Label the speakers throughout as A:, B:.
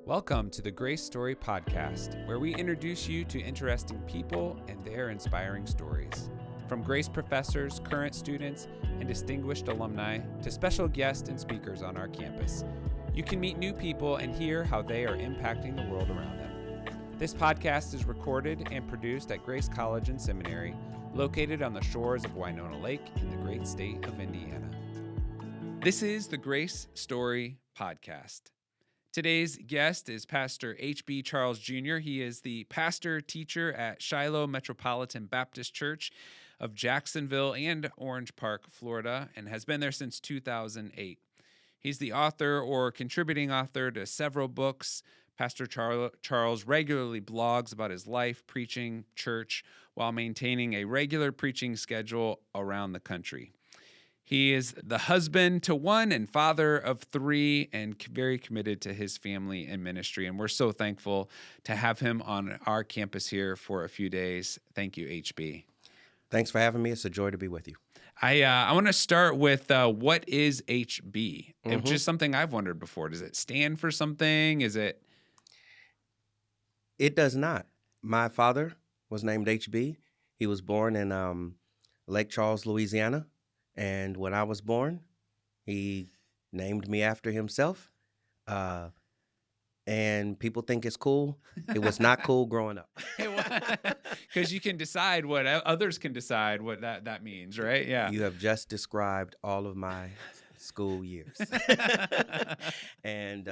A: Welcome to the Grace Story Podcast, where we introduce you to interesting people and their inspiring stories. From Grace professors, current students, and distinguished alumni to special guests and speakers on our campus, you can meet new people and hear how they are impacting the world around them. This podcast is recorded and produced at Grace College and Seminary, located on the shores of Winona Lake in the great state of Indiana. This is the Grace Story Podcast. Today's guest is Pastor H.B. Charles Jr. He is the pastor teacher at Shiloh Metropolitan Baptist Church of Jacksonville and Orange Park, Florida, and has been there since 2008. He's the author or contributing author to several books. Pastor Charles regularly blogs about his life preaching church while maintaining a regular preaching schedule around the country. He is the husband to one and father of three and very committed to his family and ministry. And we're so thankful to have him on our campus here for a few days. Thank you, HB.
B: Thanks for having me. It's a joy to be with you.
A: I want to start with what is HB? It's just something I've wondered before. Does it stand for something? Is it?
B: It does not. My father was named HB. He was born in Lake Charles, Louisiana. And when I was born, he named me after himself. And people think it's cool. It was not cool growing up.
A: Because you can decide what others can decide what that means, right? Yeah.
B: You have just described all of my school years. And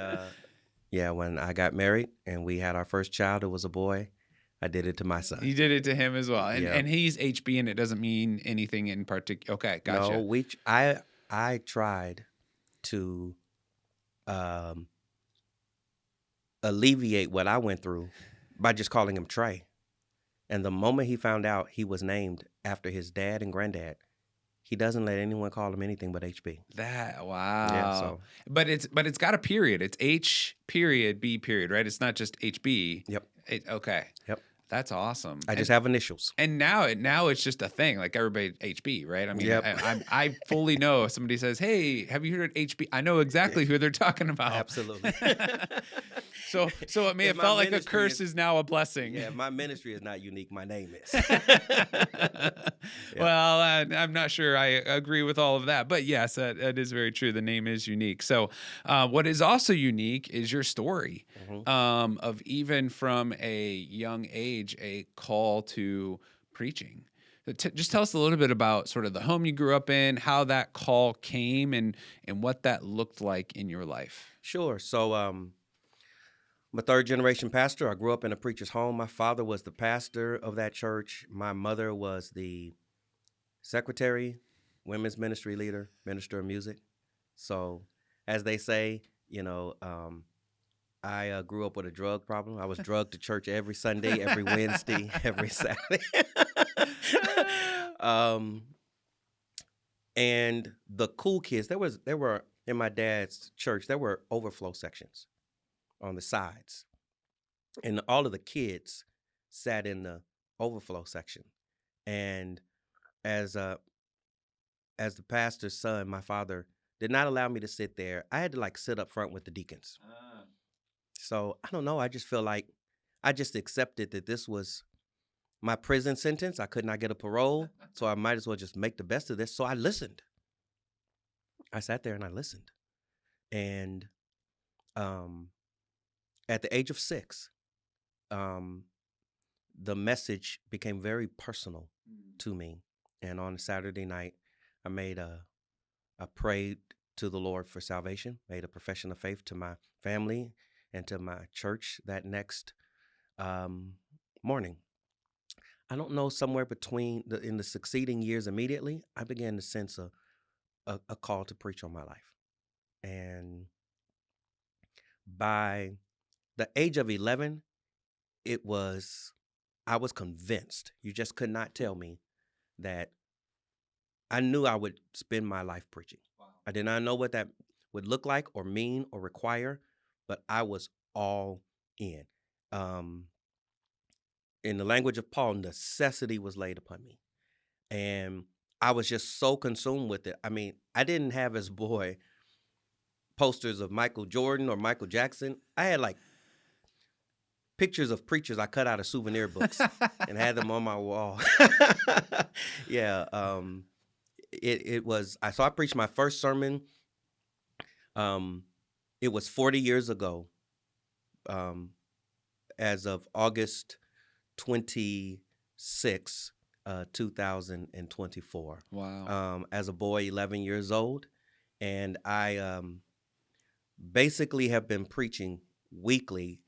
B: when I got married and we had our first child, it was a boy. I did it to my son.
A: You did it to him as well. And he's HB, and it doesn't mean anything in particular. Okay, gotcha.
B: No, I tried to alleviate what I went through by just calling him Trey. And the moment he found out he was named after his dad and granddad, he doesn't let anyone call him anything but HB.
A: Wow.
B: Yeah,
A: but it's got a period. It's H period B period, right? It's not just HB.
B: Yep.
A: Okay.
B: Yep.
A: That's awesome.
B: I just have initials.
A: And now it's just a thing. Like everybody HB, right? I mean,
B: yep.
A: I fully know if somebody says, "Hey, have you heard of HB?" I know exactly who they're talking about.
B: Absolutely.
A: So it may have felt like a curse is now a blessing.
B: Yeah, my ministry is not unique. My name is.
A: Well, I'm not sure I agree with all of that, but yes, that is very true. The name is unique. So what is also unique is your story of even from a young age, a call to preaching. Just tell us a little bit about sort of the home you grew up in, how that call came, and what that looked like in your life.
B: Sure. So I'm a third-generation pastor. I grew up in a preacher's home. My father was the pastor of that church. My mother was the secretary, women's ministry leader, minister of music. So as they say, I grew up with a drug problem. I was drugged to church every Sunday, every Wednesday, every Saturday. And the cool kids, there were in my dad's church, there were overflow sections on the sides. And all of the kids sat in the overflow section. And as the pastor's son, my father did not allow me to sit there. I had to sit up front with the deacons. So I don't know. I just feel like I just accepted that this was my prison sentence. I could not get a parole, so I might as well just make the best of this. So I listened. I sat there and I listened. And at the age of 6, the message became very personal to me. And on a Saturday night, I prayed to the Lord for salvation, made a profession of faith to my family and to my church that next morning. I don't know, somewhere between in the succeeding years immediately, I began to sense a call to preach on my life. And by the age of 11, I was convinced. You just could not tell me that I knew I would spend my life preaching. Wow. I did not know what that would look like or mean or require, but I was all in. In the language of Paul, necessity was laid upon me. And I was just so consumed with it. I mean, I didn't have as a boy posters of Michael Jordan or Michael Jackson. I had pictures of preachers I cut out of souvenir books and had them on my wall. Yeah. It was, so I preached my first sermon. It was 40 years ago, as of August 26, 2024.
A: Wow.
B: As a boy, 11 years old. And I basically have been preaching weekly.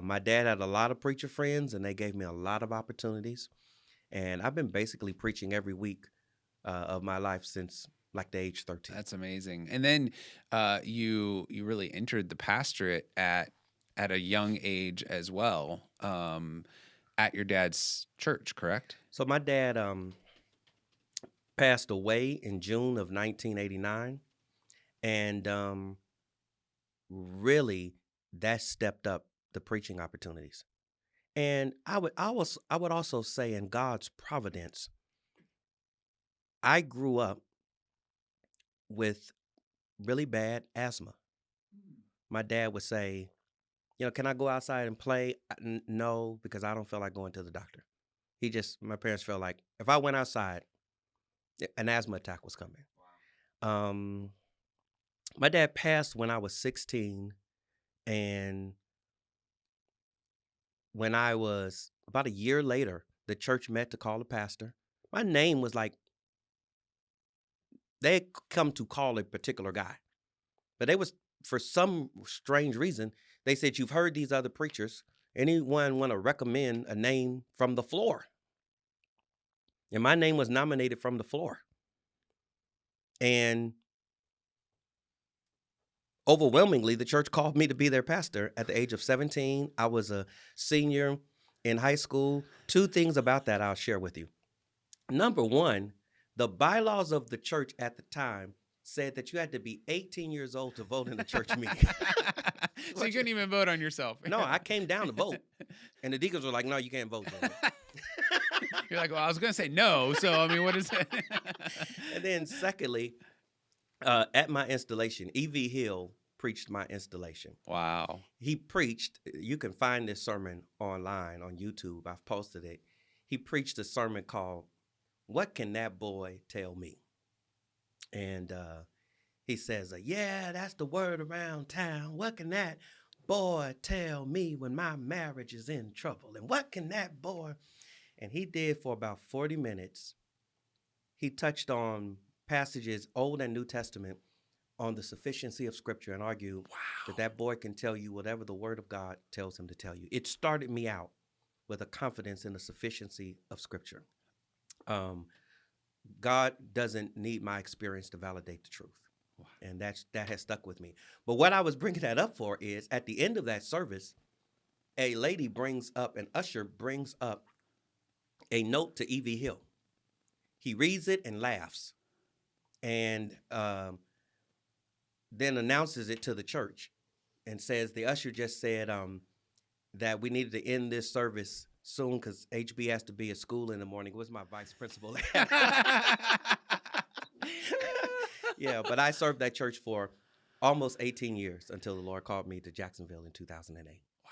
B: My dad had a lot of preacher friends, and they gave me a lot of opportunities. And I've been basically preaching every week of my life since like the age 13.
A: That's amazing. And then you really entered the pastorate at a young age as well, at your dad's church, correct?
B: So my dad passed away in June of 1989, and really that stepped up the preaching opportunities. And I would also say, in God's providence, I grew up with really bad asthma. My dad would say, can I go outside and play? No, because I don't feel like going to the doctor. My parents felt like if I went outside, an asthma attack was coming. Um, my dad passed when I was 16, and when I was about a year later, the church met to call a pastor. My name was like, they had come to call a particular guy, but they was, for some strange reason, they said, you've heard these other preachers. Anyone want to recommend a name from the floor? And my name was nominated from the floor. And overwhelmingly, the church called me to be their pastor at the age of 17. I was a senior in high school. Two things about that I'll share with you. Number one, the bylaws of the church at the time said that you had to be 18 years old to vote in the church meeting.
A: So you couldn't even vote on yourself.
B: No, I came down to vote. And the deacons were like, no, you can't vote.
A: You're like, well, I was going to say no. So, I mean, what is it?
B: And then secondly, at my installation, E.V. Hill preached my installation.
A: Wow.
B: He preached, you can find this sermon online on YouTube. I've posted it. He preached a sermon called, What Can That Boy Tell Me? And he says, yeah, that's the word around town. What can that boy tell me when my marriage is in trouble? And what can that boy? And he did for about 40 minutes. He touched on passages, Old and New Testament, on the sufficiency of Scripture, and argued that boy can tell you whatever the Word of God tells him to tell you. It started me out with a confidence in the sufficiency of Scripture. God doesn't need my experience to validate the truth. Wow. And that has stuck with me. But what I was bringing that up for is, at the end of that service, a lady an usher brings up a note to E.V. Hill. He reads it and laughs, and then announces it to the church and says, the usher just said that we needed to end this service soon because H.B. has to be at school in the morning. It was my vice principal. Yeah, but I served that church for almost 18 years until the Lord called me to Jacksonville in 2008.
A: Wow,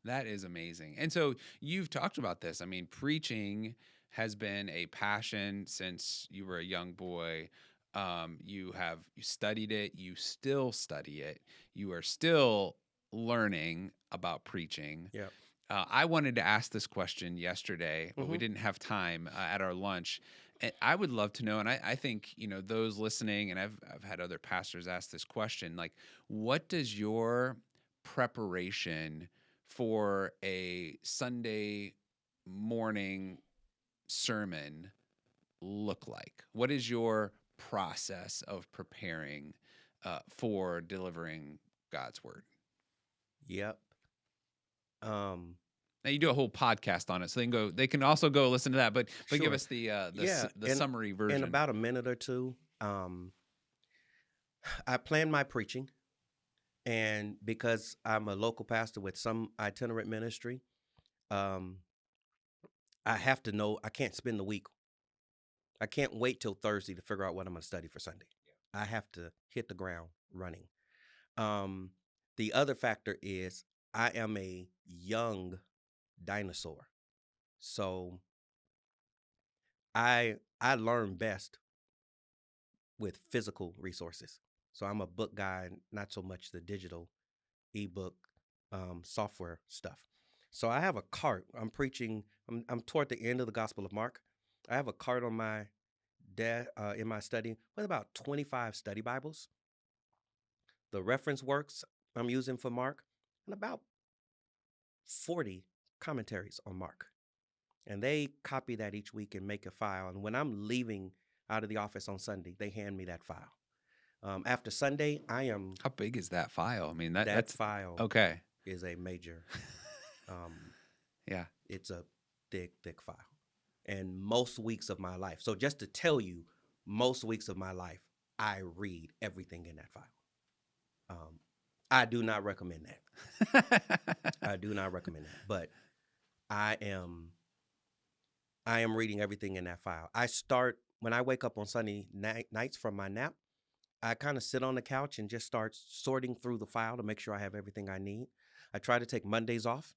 A: that is amazing. And so you've talked about this. I mean, preaching has been a passion since you were a young boy. You studied it. You still study it. You are still learning about preaching.
B: Yeah.
A: I wanted to ask this question yesterday, but we didn't have time at our lunch. And I would love to know, and I think, those listening, and I've had other pastors ask this question, like, what does your preparation for a Sunday morning sermon look like? What is your process of preparing for delivering God's word?
B: Yep.
A: Now you do a whole podcast on it, so they can also go listen to that. But
B: Sure.
A: give us the summary version.
B: In about a minute or two, I plan my preaching, and because I'm a local pastor with some itinerant ministry, I have to know I can't spend the week. I can't wait till Thursday to figure out what I'm going to study for Sunday. Yeah. I have to hit the ground running. The other factor is I am a young dinosaur. So I learn best with physical resources. So I'm a book guy, not so much the digital ebook software stuff. So I have a cart. I'm preaching. I'm toward the end of the Gospel of Mark. I have a cart on my desk in my study with about 25 study Bibles, the reference works I'm using for Mark, and about 40 commentaries on Mark. And they copy that each week and make a file. And when I'm leaving out of the office on Sunday, they hand me that file. After Sunday, I am.
A: How big is that file? I mean,
B: That
A: that's
B: file
A: okay.
B: is a major.
A: Yeah.
B: It's a thick file. And most weeks of my life. So just to tell you, most weeks of my life, I read everything in that file. I do not recommend that. I do not recommend that. But I am reading everything in that file. I start when I wake up on Sunday nights from my nap. I kind of sit on the couch and just start sorting through the file to make sure I have everything I need. I try to take Mondays off.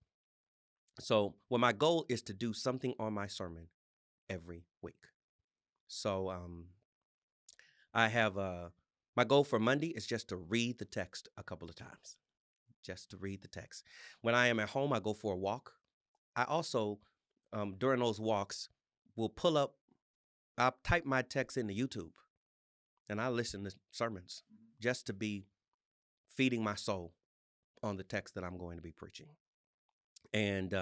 B: So, well, my goal is to do something on my sermon every week. So, I have my goal for Monday is just to read the text a couple of times, just to read the text. When I am at home, I go for a walk. I also, during those walks, will pull up. I'll type my text into YouTube, and I listen to sermons just to be feeding my soul on the text that I'm going to be preaching. And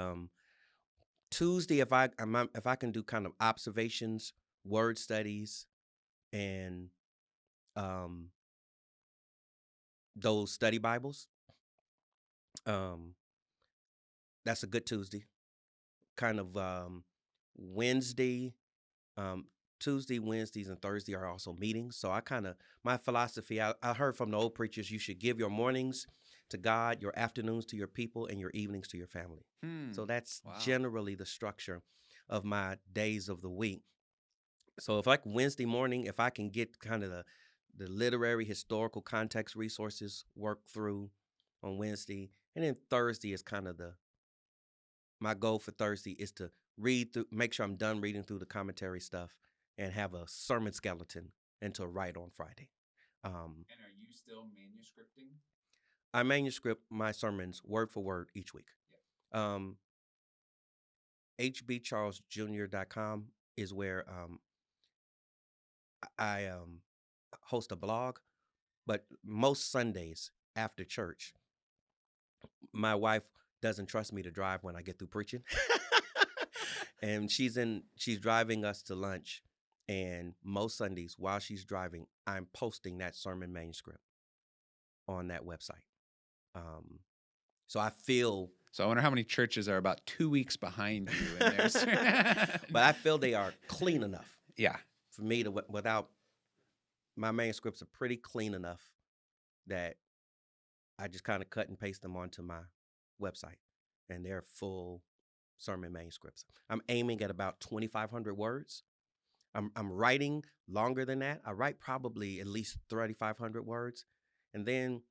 B: Tuesday, if I can do kind of observations, word studies, and those study Bibles, that's a good Tuesday. Kind of Wednesday, Tuesday, Wednesdays, and Thursday are also meetings. So my philosophy, I heard from the old preachers, you should give your mornings to God, your afternoons to your people, and your evenings to your family. So that's generally the structure of my days of the week. So if like Wednesday morning, if I can get kind of the literary historical context resources worked through on Wednesday, and then Thursday is kind of my goal for Thursday is to read through, make sure I'm done reading through the commentary stuff and have a sermon skeleton and to write on Friday.
A: And are you still manuscripting?
B: I manuscript my sermons word for word each week. Yeah. HBCharlesJr.com is where I host a blog, but most Sundays after church, my wife doesn't trust me to drive when I get through preaching. And she's driving us to lunch, and most Sundays while she's driving, I'm posting that sermon manuscript on that website. So I feel.
A: So I wonder how many churches are about 2 weeks behind you in theirs.
B: But I feel they are clean enough.
A: Yeah.
B: For me to without my manuscripts are pretty clean enough that I just kind of cut and paste them onto my website, and they're full sermon manuscripts. I'm aiming at about 2,500 words. I'm writing longer than that. I write probably at least 3,500 words, and then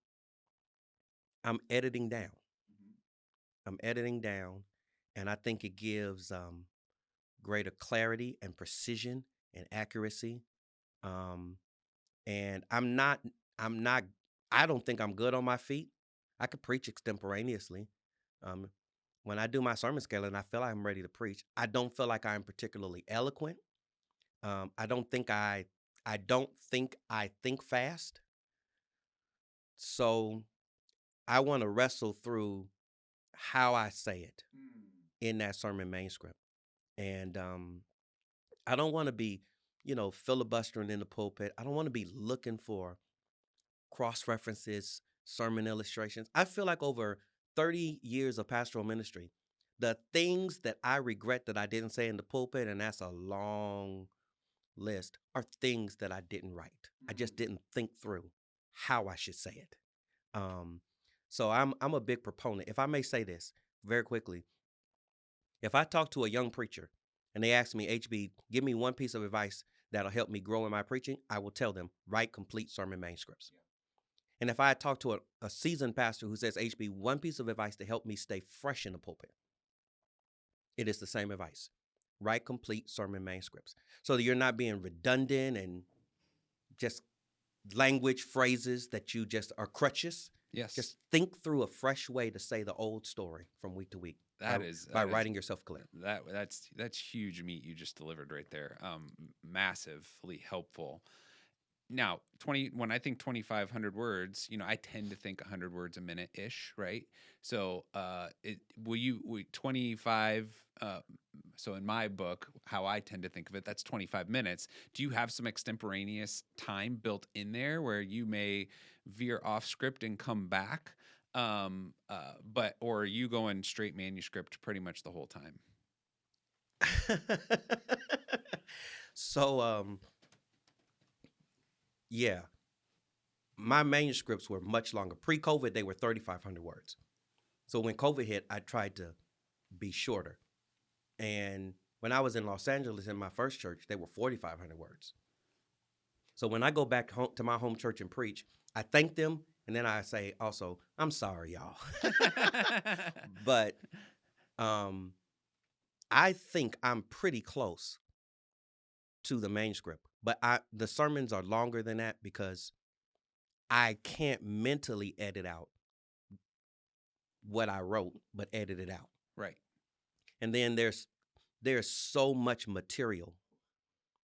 B: I'm editing down. I'm editing down, and I think it gives greater clarity and precision and accuracy. And I don't think I'm good on my feet. I could preach extemporaneously. When I do my sermon scale and I feel like I'm ready to preach, I don't feel like I'm particularly eloquent. I don't think I think fast. So I want to wrestle through how I say it in that sermon manuscript. And I don't want to be, filibustering in the pulpit. I don't want to be looking for cross references, sermon illustrations. I feel like over 30 years of pastoral ministry, the things that I regret that I didn't say in the pulpit, and that's a long list, are things that I didn't write. I just didn't think through how I should say it. So I'm a big proponent. If I may say this very quickly, if I talk to a young preacher and they ask me, HB, give me one piece of advice that'll help me grow in my preaching, I will tell them, write complete sermon manuscripts. Yeah. And if I talk to a seasoned pastor who says, HB, one piece of advice to help me stay fresh in the pulpit, it is the same advice. Write complete sermon manuscripts so that you're not being redundant and just language phrases that you just are crutches.
A: Yes.
B: Just think through a fresh way to say the old story from week to week by writing yourself clear.
A: That's huge meat you just delivered right there. Massively helpful. Now, when I think 2,500 words, I tend to think 100 words a minute ish, right? So, 25? So in my book, how I tend to think of it, that's 25 minutes. Do you have some extemporaneous time built in there where you may veer off script and come back? Or are you going straight manuscript pretty much the whole time?
B: So, yeah, my manuscripts were much longer. Pre-COVID, they were 3,500 words. So when COVID hit, I tried to be shorter. And when I was in Los Angeles in my first church, they were 4,500 words. So when I go back home to my home church and preach, I thank them, and then I say also, I'm sorry, y'all. But I think I'm pretty close to the manuscript. But the sermons are longer than that because I can't mentally edit out what I wrote, but edit it out.
A: Right.
B: And then there's so much material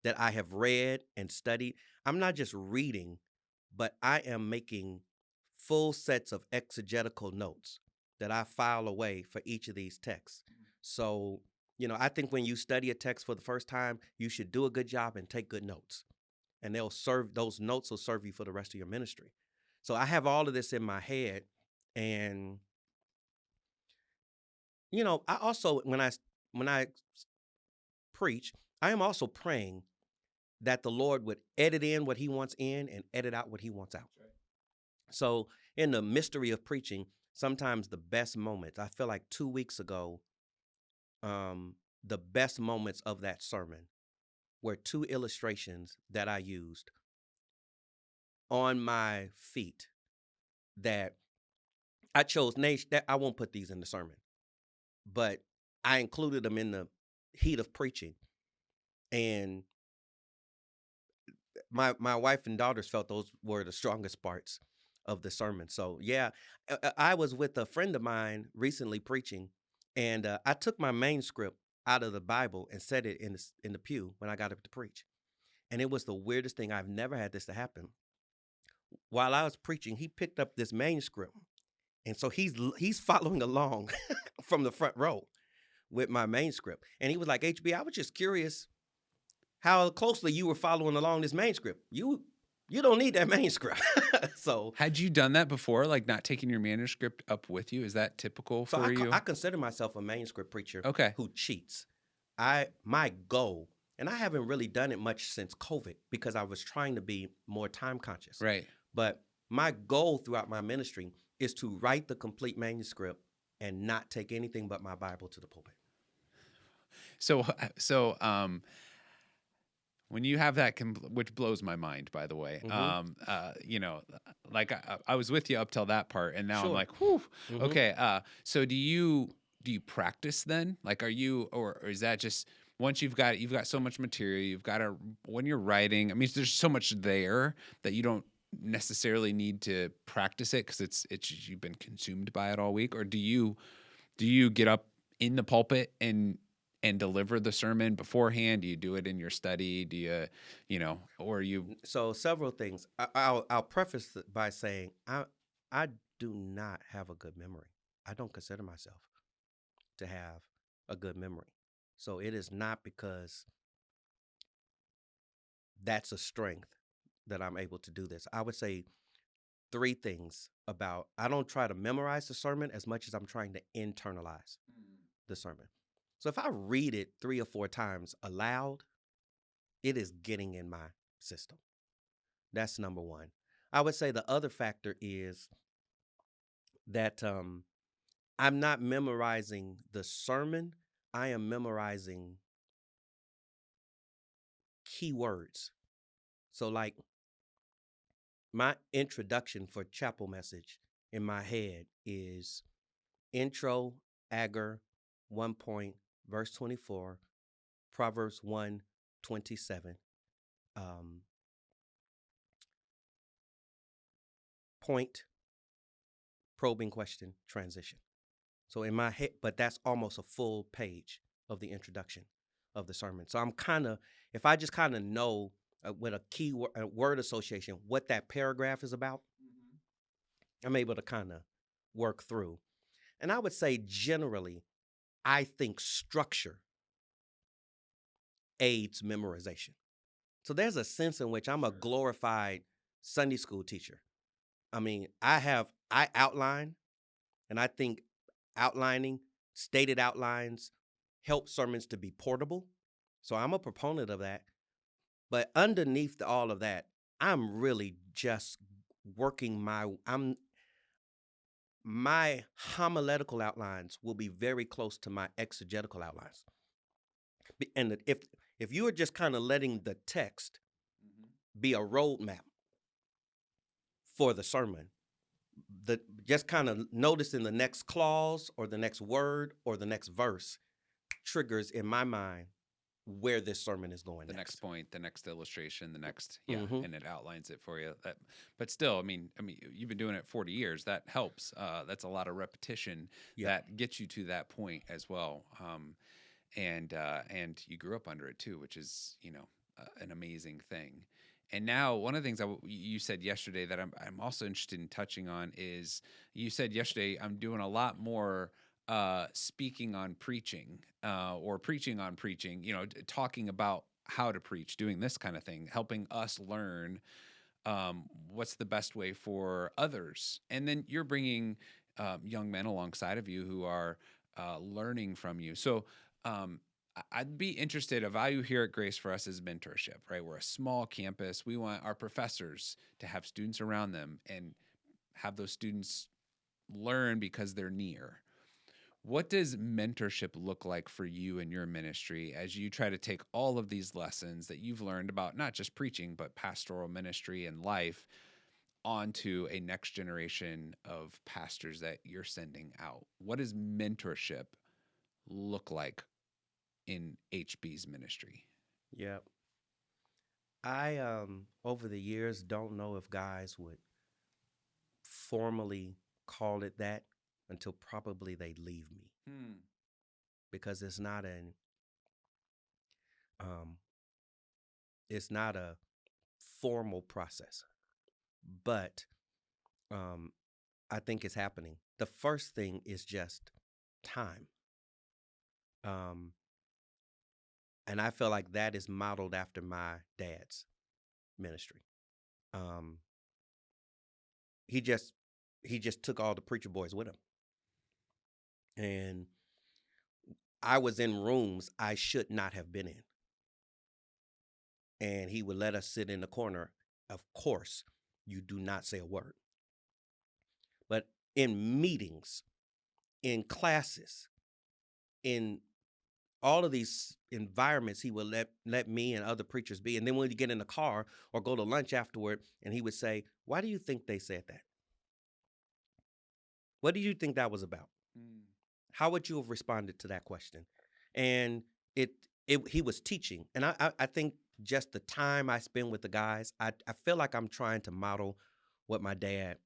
B: that I have read and studied. I'm not just reading, but I am making full sets of exegetical notes that I file away for each of these texts. So, I think when you study a text for the first time, you should do a good job and take good notes. And those notes will serve you for the rest of your ministry. So I have all of this in my head. And, I also, when I preach, I am also praying that the Lord would edit in what he wants in and edit out what he wants out. Right. So in the mystery of preaching, sometimes the best moments, I feel like 2 weeks ago, the best moments of that sermon were 2 illustrations that I used on my feet that I chose. That I won't put these in the sermon, but I included them in the heat of preaching. And my wife and daughters felt those were the strongest parts of the sermon. So yeah, I was with a friend of mine recently preaching, and I took my manuscript out of the Bible and set it in the pew when I got up to preach. And it was the weirdest thing. I've never had this to happen. While I was preaching, he picked up this manuscript, and so he's following along from the front row with my manuscript. And he was like, HB, I was just curious how closely you were following along this manuscript. You don't need that manuscript. So
C: had you done that before, like not taking your manuscript up with you? Is that typical for you?
B: I consider myself a manuscript preacher who cheats. My goal, and I haven't really done it much since COVID because I was trying to be more time conscious.
C: Right.
B: But my goal throughout my ministry is to write the complete manuscript and not take anything but my Bible to the pulpit.
C: So when you have that, which blows my mind, by the way, like I was with you up till that part, and now I'm like, whew, okay. So do you practice then? Like, or is that just once you've got so much material, you've got to, when you're writing, I mean, there's so much there that you don't necessarily need to practice it because it's you've been consumed by it all week? Or do you get up in the pulpit and deliver the sermon beforehand? Do you do it in your study? Do you, or you?
B: So several things. I'll preface it by saying I do not have a good memory. I don't consider myself to have a good memory. So it is not because that's a strength that I'm able to do this. I would say 3 things about, I don't try to memorize the sermon as much as I'm trying to internalize the sermon. So if I read it 3 or 4 times aloud, it is getting in my system. That's number 1. I would say the other factor is that I'm not memorizing the sermon. I am memorizing key words. So like my introduction for chapel message in my head is intro, Agar 1 point, verse 24, Proverbs 1:27. Um, point, probing question, transition. So in my head, but that's almost a full page of the introduction of the sermon. So I'm kind of, if I just kind of know with a key word association what that paragraph is about, I'm able to kind of work through. And I would say generally, I think structure aids memorization. So there's a sense in which I'm a glorified Sunday school teacher. I mean, I outline, and I think outlining, stated outlines help sermons to be portable. So I'm a proponent of that. But underneath all of that, I'm really just working my homiletical outlines will be very close to my exegetical outlines. And if you are just kind of letting the text be a roadmap for the sermon, just kind of noticing the next clause or the next word or the next verse triggers in my mind where this sermon is going.
C: The next point, the next illustration, the next,
B: Mm-hmm.
C: and it outlines it for you. But still, I mean, you've been doing it 40 years. That helps. That's a lot of repetition that gets you to that point as well. And you grew up under it too, which is an amazing thing. And now, one of the things you said yesterday that I'm also interested in touching on is you said yesterday I'm doing a lot more speaking on preaching or preaching on preaching. Talking about how to preach, doing this kind of thing, helping us learn what's the best way for others. And then you're bringing young men alongside of you who are learning from you. So I'd be interested. A value here at Grace for us is mentorship, right? We're a small campus. We want our professors to have students around them and have those students learn because they're near. What does mentorship look like for you in your ministry as you try to take all of these lessons that you've learned about not just preaching, but pastoral ministry and life onto a next generation of pastors that you're sending out? What does mentorship look like in HB's ministry?
B: Yeah. I over the years don't know if guys would formally call it that until probably they leave me. Because it's not a formal process. But I think it's happening. The first thing is just time. And I feel like that is modeled after my dad's ministry. He just took all the preacher boys with him. And I was in rooms I should not have been in. And he would let us sit in the corner. Of course, you do not say a word. But in meetings, in classes, in all of these environments, he would let me and other preachers be. And then when you get in the car or go to lunch afterward, and he would say, "Why do you think they said that? What do you think that was about? How would you have responded to that question?" And he was teaching. And I think just the time I spend with the guys, I feel like I'm trying to model what my dad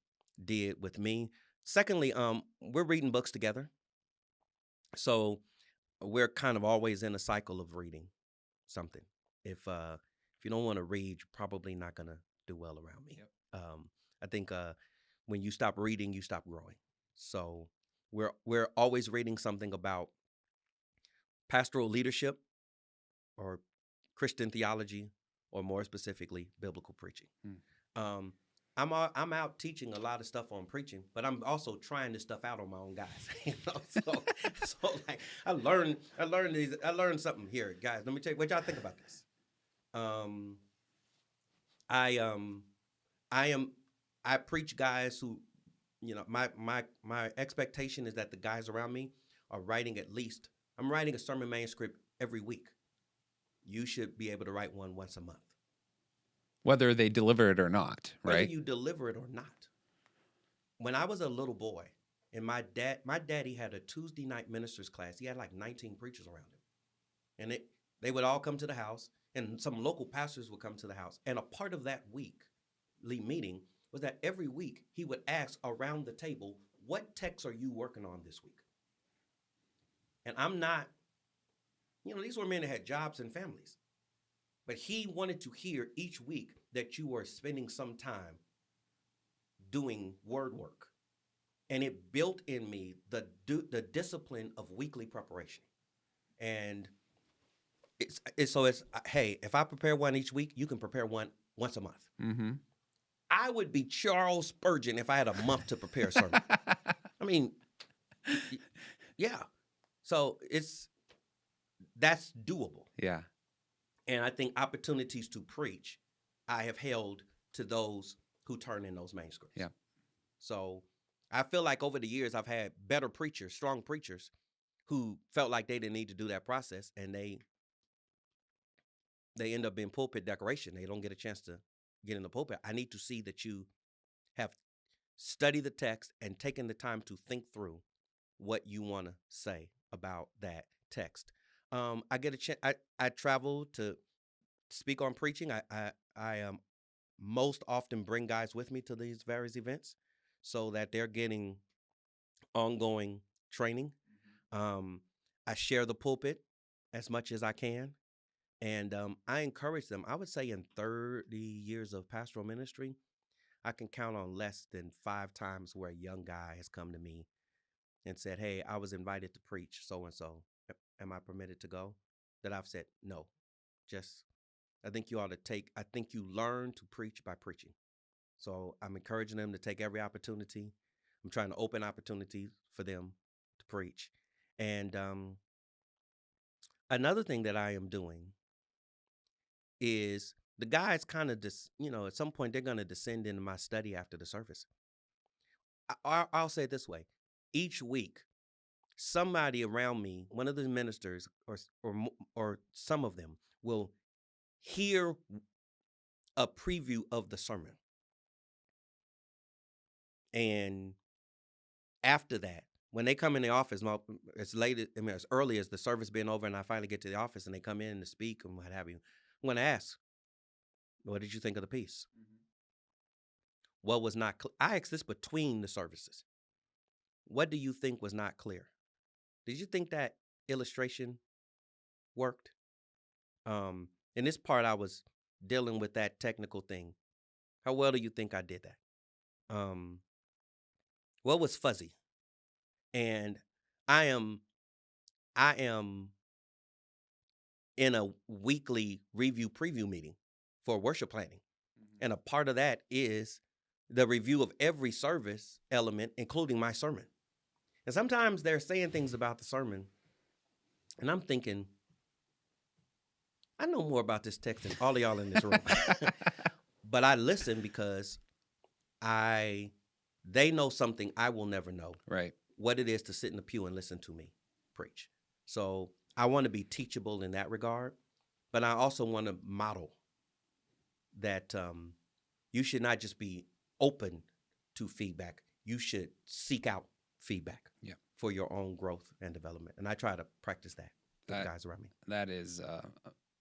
B: did with me. Secondly, we're reading books together. So we're kind of always in a cycle of reading something. If you don't want to read, you're probably not going to do well around me.
C: Yep.
B: I think when you stop reading, you stop growing. So we're always reading something about pastoral leadership or Christian theology, or more specifically, biblical preaching. I'm out teaching a lot of stuff on preaching, but I'm also trying this stuff out on my own guys. So like I learned something here, guys. Let me tell you what y'all think about this. I preach guys who, my expectation is that the guys around me are writing I'm writing a sermon manuscript every week. You should be able to write one once a month.
C: Whether they deliver it or not,
B: Whether
C: right?
B: you deliver it or not. When I was a little boy, and my daddy had a Tuesday night ministers class. He had like 19 preachers around him. And they would all come to the house, and some local pastors would come to the house. And a part of that weekly meeting was that every week he would ask around the table, what text are you working on this week? And I'm not, these were men that had jobs and families. But he wanted to hear each week that you were spending some time doing word work. And it built in me the discipline of weekly preparation. And it's hey, if I prepare one each week, you can prepare one once a month.
C: Mm-hmm.
B: I would be Charles Spurgeon if I had a month to prepare a sermon. I mean, yeah. So that's doable.
C: Yeah.
B: And I think opportunities to preach, I have held to those who turn in those manuscripts.
C: Yeah.
B: So I feel like over the years, I've had better preachers, strong preachers, who felt like they didn't need to do that process, and they end up being pulpit decoration. They don't get a chance to get in the pulpit. I need to see that you have studied the text and taken the time to think through what you want to say about that text. I get a chance. I travel to speak on preaching. I most often bring guys with me to these various events so that they're getting ongoing training. I share the pulpit as much as I can. And I encourage them. I would say in 30 years of pastoral ministry, I can count on less than 5 times where a young guy has come to me and said, hey, I was invited to preach so-and-so. Am I permitted to go? That I've said, no. I think you learn to preach by preaching. So I'm encouraging them to take every opportunity. I'm trying to open opportunities for them to preach. And another thing that I am doing is the guys kind of at some point they're going to descend into my study after the service. I'll say it this way. Each week, somebody around me, one of the ministers or some of them, will hear a preview of the sermon. And after that, when they come in the office, as early as the service being over and I finally get to the office and they come in to speak and what have you, I'm going to ask, what did you think of the piece? Mm-hmm. What was not clear? I asked this between the services. What do you think was not clear? Did you think that illustration worked? In this part, I was dealing with that technical thing. How well do you think I did that? What was fuzzy? And I am in a weekly review preview meeting for worship planning. Mm-hmm. And a part of that is the review of every service element, including my sermon. And sometimes they're saying things about the sermon, and I'm thinking, I know more about this text than all of y'all in this room. But I listen because they know something I will never know.
C: Right.
B: What it is to sit in the pew and listen to me preach. So I want to be teachable in that regard, but I also want to model that you should not just be open to feedback. You should seek out feedback for your own growth and development. And I try to practice that with guys around me.
C: That is,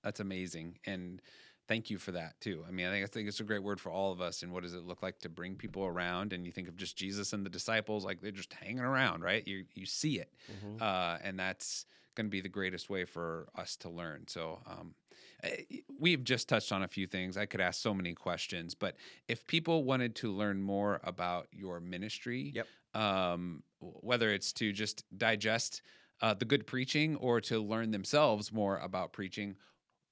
C: that's amazing. And thank you for that too. I mean, I think it's a great word for all of us. And what does it look like to bring people around? And you think of just Jesus and the disciples, like they're just hanging around, right? You see it. Mm-hmm. And that's going to be the greatest way for us to learn. So we've just touched on a few things. I could ask so many questions, but if people wanted to learn more about your ministry, whether it's to just digest the good preaching or to learn themselves more about preaching,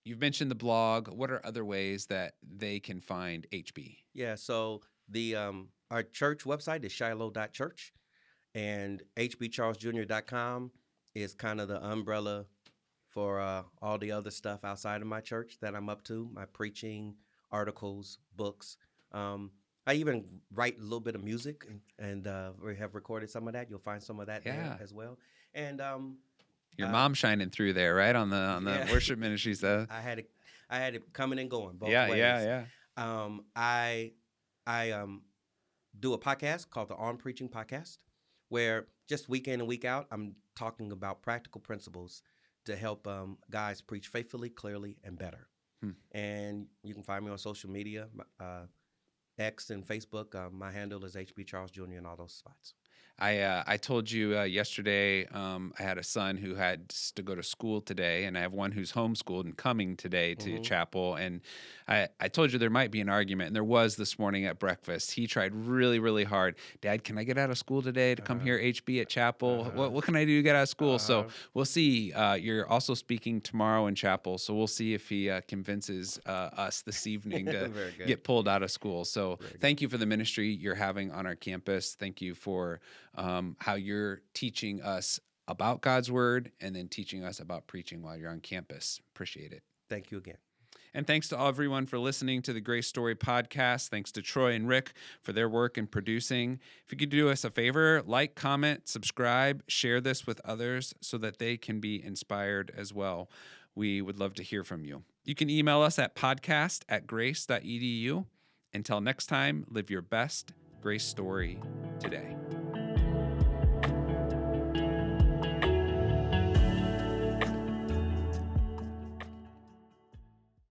C: you've mentioned the blog. What are other ways that they can find HB? Yeah, so our church website is shiloh.church, and hbcharlesjr.com is kind of the umbrella for all the other stuff outside of my church that I'm up to, my preaching, articles, books. I even write a little bit of music, and we have recorded some of that. You'll find some of that there as well. And your mom shining through there, right, on the worship ministry stuff. I had it coming and going both ways. Yeah.
B: I do a podcast called the On Preaching Podcast, where just week in and week out, I'm talking about practical principles to help guys preach faithfully, clearly, and better. And you can find me on social media, X and Facebook. My handle is H.B. Charles Jr. in all those spots.
C: I told you yesterday I had a son who had to go to school today, and I have one who's homeschooled and coming today to chapel. And I told you there might be an argument, and there was this morning at breakfast. He tried really, really hard. Dad, can I get out of school today to come hear HB at chapel? What can I do to get out of school? So we'll see. You're also speaking tomorrow in chapel, so we'll see if he convinces us this evening to get pulled out of school. So thank you for the ministry you're having on our campus. Thank you for how you're teaching us about God's word and then teaching us about preaching while you're on campus. Appreciate it.
B: Thank you again.
C: And thanks to everyone for listening to the Grace Story podcast. Thanks to Troy and Rick for their work in producing. If you could do us a favor, like, comment, subscribe, share this with others so that they can be inspired as well. We would love to hear from you. You can email us at podcast@grace.edu. Until next time, live your best Grace story today.